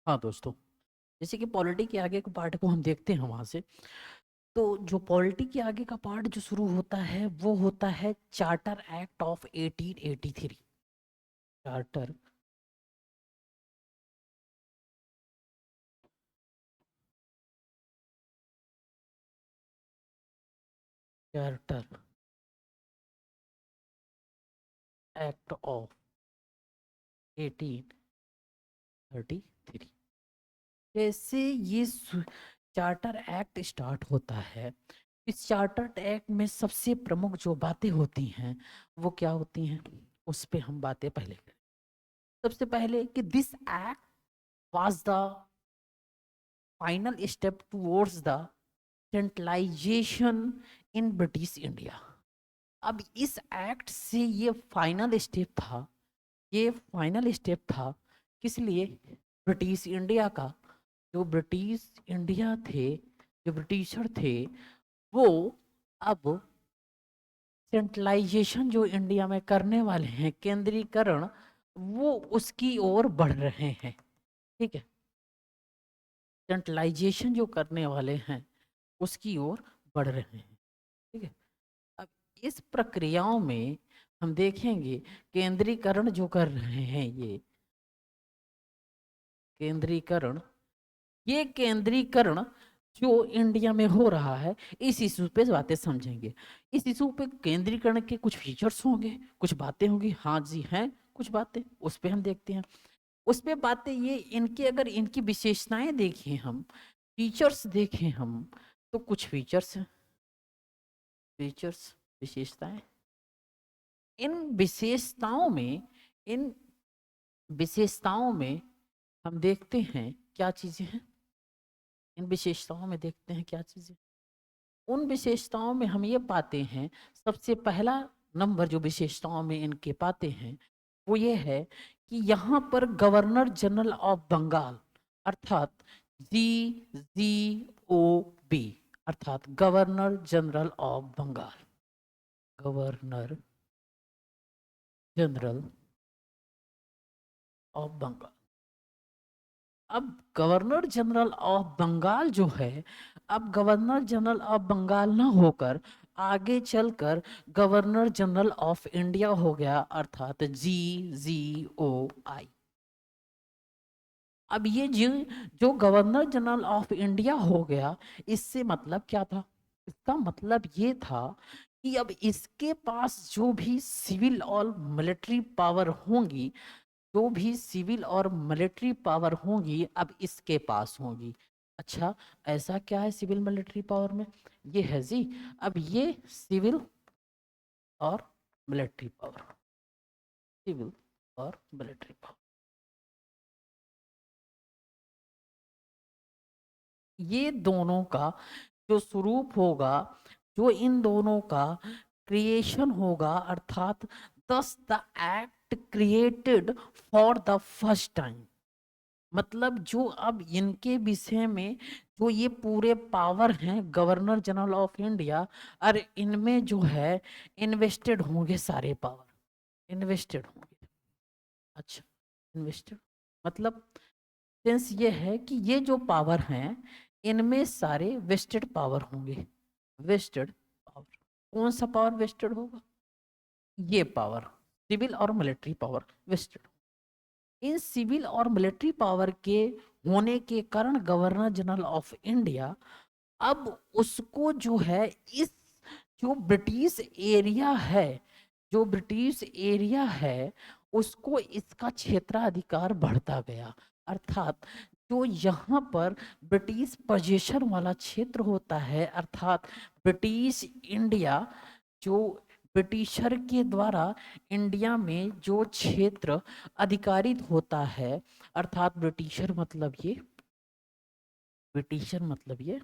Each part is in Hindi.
हाँ दोस्तों, जैसे कि पॉलिटी के आगे के पार्ट को हम देखते हैं वहां से। तो जो पॉलिटी के आगे का पार्ट जो शुरू होता है वो होता है charter act of 1883। Charter charter act of 1833। जैसे ये चार्टर एक्ट स्टार्ट होता है, इस चार्टर एक्ट में सबसे प्रमुख जो बातें होती हैं वो क्या होती हैं, उस पे हम बातें पहले करें। सबसे पहले कि this act was the final step towards the centralization in British India. अब इस एक्ट से ये फाइनल स्टेप था, ये फाइनल स्टेप था किस लिए? ब्रिटिश इंडिया का। जो ब्रिटिश इंडिया थे, जो ब्रिटिशर थे, वो अब सेंट्रलाइजेशन जो इंडिया में करने वाले हैं, केंद्रीकरण, वो उसकी ओर बढ़ रहे हैं। ठीक है, सेंट्रलाइजेशन जो करने वाले हैं उसकी ओर बढ़ रहे हैं। ठीक है, अब इस प्रक्रियाओं में हम देखेंगे केंद्रीकरण जो कर रहे हैं, ये केंद्रीकरण, ये केंद्रीकरण जो इंडिया में हो रहा है, इस इशू पे बातें समझेंगे। इस इशू पे केंद्रीकरण के कुछ फीचर्स होंगे, कुछ बातें होंगी। हाँ जी, हैं कुछ बातें, उस पे हम देखते हैं। उस पे बातें ये इनकी, अगर इनकी विशेषताएं देखें हम, फीचर्स देखें हम, तो कुछ फीचर्स हैं, फीचर्स विशेषताएं। इन विशेषताओं में, इन विशेषताओं में हम देखते हैं क्या चीजें हैं, इन विशेषताओं में देखते हैं क्या चीजें। उन विशेषताओं में हम ये पाते हैं, सबसे पहला नंबर जो विशेषताओं में इनके पाते हैं वो ये है कि यहाँ पर गवर्नर जनरल ऑफ बंगाल, अर्थात GGOB, अर्थात governor general of Bengal, governor general of Bengal. अब गवर्नर जनरल ऑफ बंगाल जो है, अब गवर्नर जनरल ऑफ बंगाल ना होकर आगे चलकर गवर्नर जनरल ऑफ इंडिया हो गया, अर्थात GGOI। अब ये जो गवर्नर जनरल ऑफ इंडिया हो गया, इससे मतलब क्या था? इसका मतलब ये था कि अब इसके पास जो भी सिविल और मिलिट्री पावर होंगी, जो भी सिविल और मिलिट्री पावर होंगी, अब इसके पास होंगी। अच्छा, ऐसा क्या है सिविल मिलिट्री पावर में? ये है जी, अब ये सिविल और मिलिट्री पावर, सिविल और मिलिट्री पावर, ये दोनों का जो स्वरूप होगा, जो इन दोनों का क्रिएशन होगा, अर्थात दस the act created for the first time. मतलब जो अब इनके विषय में जो ये पूरे पावर हैं गवर्नर जनरल ऑफ इंडिया, और इनमें जो है इन्वेस्टेड होंगे सारे पावर, इन्वेस्टेड होंगे। अच्छा, इन्वेस्टेड मतलब सेंस ये है कि ये जो पावर हैं इनमें सारे वेस्टेड पावर होंगे, वेस्टेड पावर। कौन सा पावर वेस्टेड होगा? ये पावर, सिविल और मिलिट्री पावर वेस्टेड। इन सिविल और मिलिट्री पावर के होने के कारण गवर्नर जनरल ऑफ इंडिया अब उसको जो है, इस जो ब्रिटिश एरिया है, जो ब्रिटिश एरिया है, उसको इसका क्षेत्राधिकार बढ़ता गया। अर्थात जो यहाँ पर ब्रिटिश पोजीशन वाला क्षेत्र होता है, अर्थात ब्रिटिश इंडिया, जो ब्रिटिशर के द्वारा इंडिया में जो क्षेत्र अधिकारित होता है, अर्थात ब्रिटिशर मतलब ये, ब्रिटिशर मतलब ये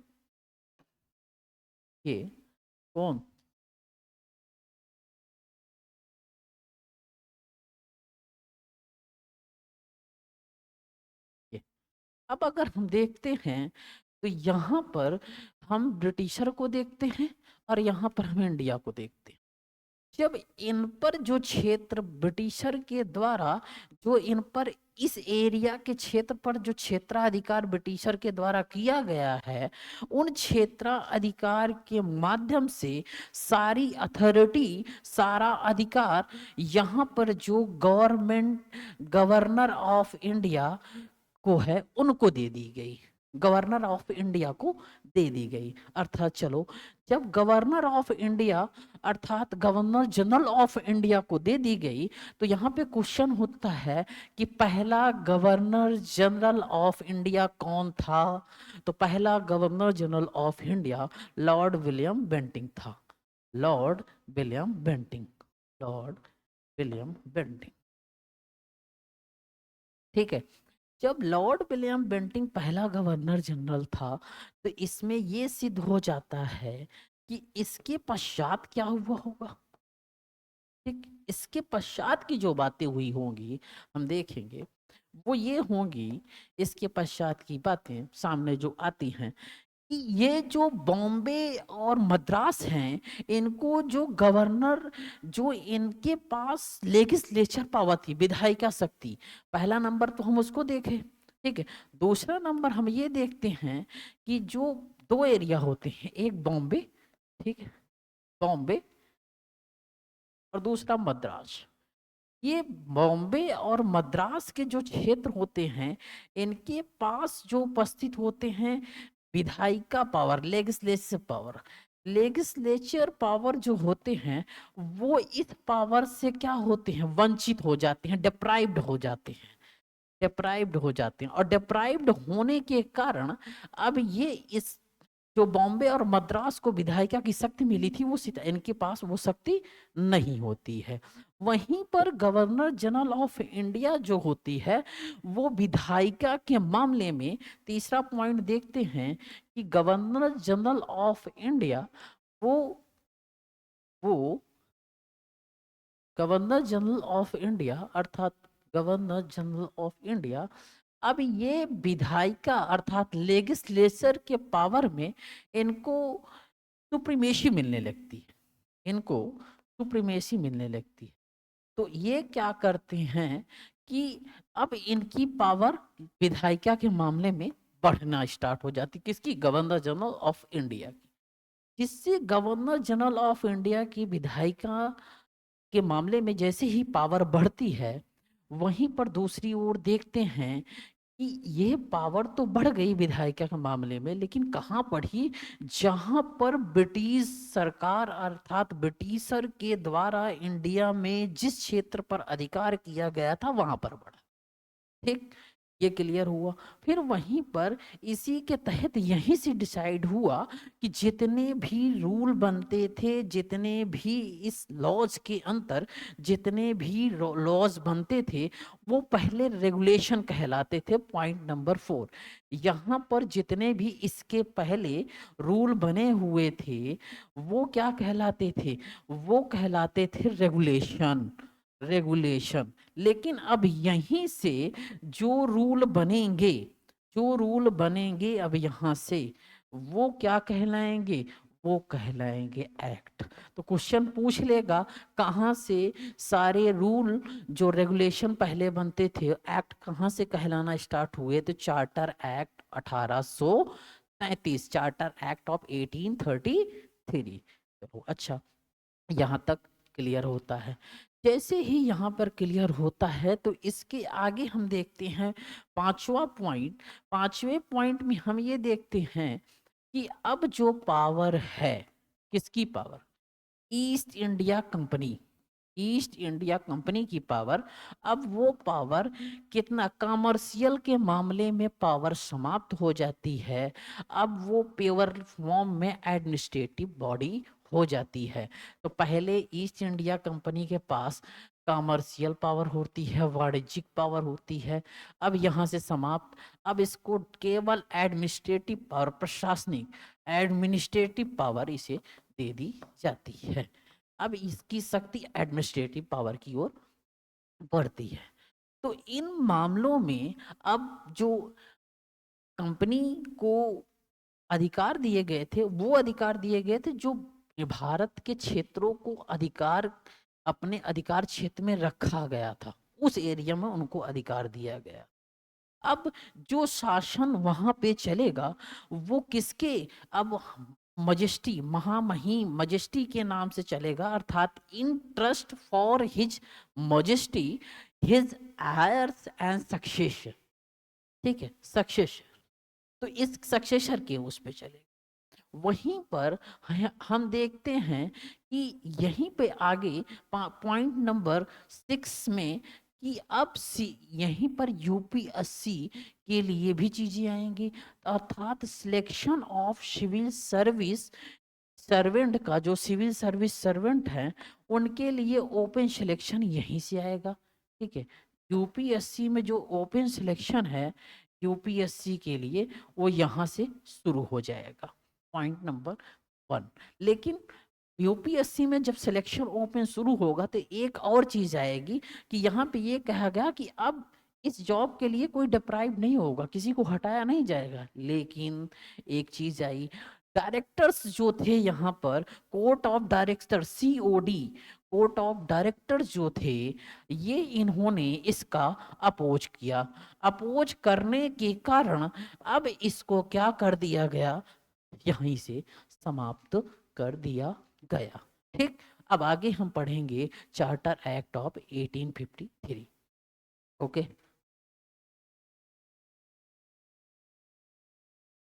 कौन? ये। अब अगर हम देखते हैं तो यहाँ पर हम ब्रिटिशर को देखते हैं और यहाँ पर हम इंडिया को देखते हैं। जब इन पर जो क्षेत्र ब्रिटिशर के द्वारा जो इन पर इस एरिया के क्षेत्र पर जो क्षेत्राधिकार ब्रिटिशर के द्वारा किया गया है, उन क्षेत्राधिकार के माध्यम से सारी अथॉरिटी, सारा अधिकार यहाँ पर जो गवर्नर ऑफ इंडिया को है उनको दे दी गई, गवर्नर ऑफ इंडिया को दे दी गई। अर्थात चलो, जब गवर्नर ऑफ इंडिया अर्थात गवर्नर जनरल ऑफ इंडिया को दे दी गई, तो यहाँ पे क्वेश्चन होता है कि पहला गवर्नर जनरल ऑफ इंडिया कौन था? तो पहला governor general of India Lord William Bentinck था। Lord William Bentinck, Lord William Bentinck. ठीक है, जब लॉर्ड विलियम बेंटिंक पहला गवर्नर जनरल था, तो इसमें यह सिद्ध हो जाता है कि इसके पश्चात क्या हुआ होगा। ठीक, इसके पश्चात की जो बातें हुई होंगी हम देखेंगे, वो ये होंगी, इसके पश्चात की बातें सामने जो आती हैं कि ये जो बॉम्बे और मद्रास हैं, इनको जो गवर्नर, जो इनके पास लेजिस्लेचर पावर थी, विधायिका शक्ति, पहला नंबर तो हम उसको देखें। ठीक है, दूसरा नंबर हम ये देखते हैं कि जो दो एरिया होते हैं, एक बॉम्बे, ठीक है, बॉम्बे, और दूसरा मद्रास। ये बॉम्बे और मद्रास के जो क्षेत्र होते हैं, इनके पास जो उपस्थित होते हैं विधायिका power, legislature power, legislature power जो होते हैं, वो इस पावर से क्या होते हैं, वंचित हो जाते हैं, डिप्राइव्ड हो जाते हैं, डिप्राइव्ड हो जाते हैं। और डिप्राइव्ड होने के कारण अब ये इस जो बॉम्बे और मद्रास को विधायिका की शक्ति मिली थी, वो इनके पास वो शक्ति नहीं होती है। वहीं पर गवर्नर जनरल ऑफ इंडिया जो होती है, वो विधायिका के मामले में, तीसरा पॉइंट देखते हैं कि गवर्नर जनरल ऑफ इंडिया वो गवर्नर जनरल ऑफ इंडिया अर्थात गवर्नर जनरल ऑफ इंडिया, अब ये विधायिका अर्थात लेजिस्लेचर के पावर में इनको सुप्रीमेसी मिलने लगती है, इनको सुप्रीमेसी मिलने लगती है। तो ये क्या करते हैं कि अब इनकी पावर विधायिका के मामले में बढ़ना स्टार्ट हो जाती, किसकी, गवर्नर जनरल ऑफ इंडिया की। जिससे गवर्नर जनरल ऑफ इंडिया की विधायिका के मामले में जैसे ही पावर बढ़ती है, वहीं पर दूसरी ओर देखते हैं कि ये पावर तो बढ़ गई विधायिका के मामले में, लेकिन कहाँ बढ़ी, जहां पर ब्रिटिश सरकार अर्थात ब्रिटिशर के द्वारा इंडिया में जिस क्षेत्र पर अधिकार किया गया था वहां पर बढ़ा। ठीक, ये क्लियर हुआ। फिर वहीं पर इसी के तहत यहीं से डिसाइड हुआ कि जितने भी रूल बनते थे, जितने भी इस लॉज के अंतर जितने भी लॉज बनते थे, वो पहले रेगुलेशन कहलाते थे। पॉइंट नंबर 4, यहाँ पर जितने भी इसके पहले रूल बने हुए थे, वो क्या कहलाते थे, वो कहलाते थे रेगुलेशन, रेगुलेशन। लेकिन अब यहीं से जो रूल बनेंगे, जो रूल बनेंगे अब यहाँ से, वो क्या कहलाएंगे, वो कहलाएंगे एक्ट। तो क्वेश्चन पूछ लेगा कहाँ से सारे रूल जो रेगुलेशन पहले बनते थे, एक्ट कहाँ से कहलाना स्टार्ट हुए? तो charter act 1833, charter act of 1833। चलो अच्छा, यहाँ तक क्लियर होता है। जैसे ही यहाँ पर क्लियर होता है, तो इसके आगे हम देखते हैं पांचवा पॉइंट। पांचवें पॉइंट में हम ये देखते हैं कि अब जो पावर है, किसकी power, east India company, east India company की पावर, अब वो पावर कितना, कॉमर्शियल के मामले में पावर समाप्त हो जाती है। अब वो पेवर फॉर्म में एडमिनिस्ट्रेटिव बॉडी हो जाती है। तो पहले ईस्ट इंडिया कंपनी के पास कॉमर्शियल पावर होती है, वाणिज्यिक पावर होती है, अब यहाँ से समाप्त। अब इसको केवल एडमिनिस्ट्रेटिव पावर, प्रशासनिक एडमिनिस्ट्रेटिव पावर इसे दे दी जाती है। अब इसकी शक्ति एडमिनिस्ट्रेटिव पावर की ओर बढ़ती है। तो इन मामलों में अब जो कंपनी को अधिकार दिए गए थे, वो अधिकार दिए गए थे जो भारत के क्षेत्रों को अधिकार, अपने अधिकार क्षेत्र में रखा गया था, उस एरिया में उनको अधिकार दिया गया। अब जो शासन वहां पे चलेगा वो किसके, अब मजेस्टी, महामहिम मजेस्टी के नाम से चलेगा, अर्थात in trust for his majesty his heirs and succession. ठीक है, सक्सेशन, तो इस सक्सेसर के उस पे चलेगा। वहीं पर हम देखते हैं कि यहीं पे आगे पॉइंट नंबर 6 में कि अब यहीं पर यूपीएससी के लिए भी चीजें आएंगी, अर्थात selection of civil service servant का, जो सिविल सर्विस सर्वेंट हैं उनके लिए ओपन सिलेक्शन यहीं से आएगा। ठीक है, यूपीएससी में जो ओपन सिलेक्शन है यूपीएससी के लिए वो यहाँ से शुरू हो जाएगा, पॉइंट नंबर 1। लेकिन यूपीएससी में जब सिलेक्शन ओपन शुरू होगा तो एक और चीज आएगी कि यहाँ पे ये कहा गया कि अब इस जॉब के लिए कोई डिप्राइव नहीं होगा, किसी को हटाया नहीं जाएगा। लेकिन एक चीज आई, डायरेक्टर्स जो थे यहाँ पर, court of director COD, court of directors जो थे, ये इन्होंने इसका अपोज किया। अपोज करने के कारण अब इसको क्या कर दिया गया, यहीं से समाप्त कर दिया गया। ठीक, अब आगे हम पढ़ेंगे चार्टर एक्ट ऑफ 1853। ओके।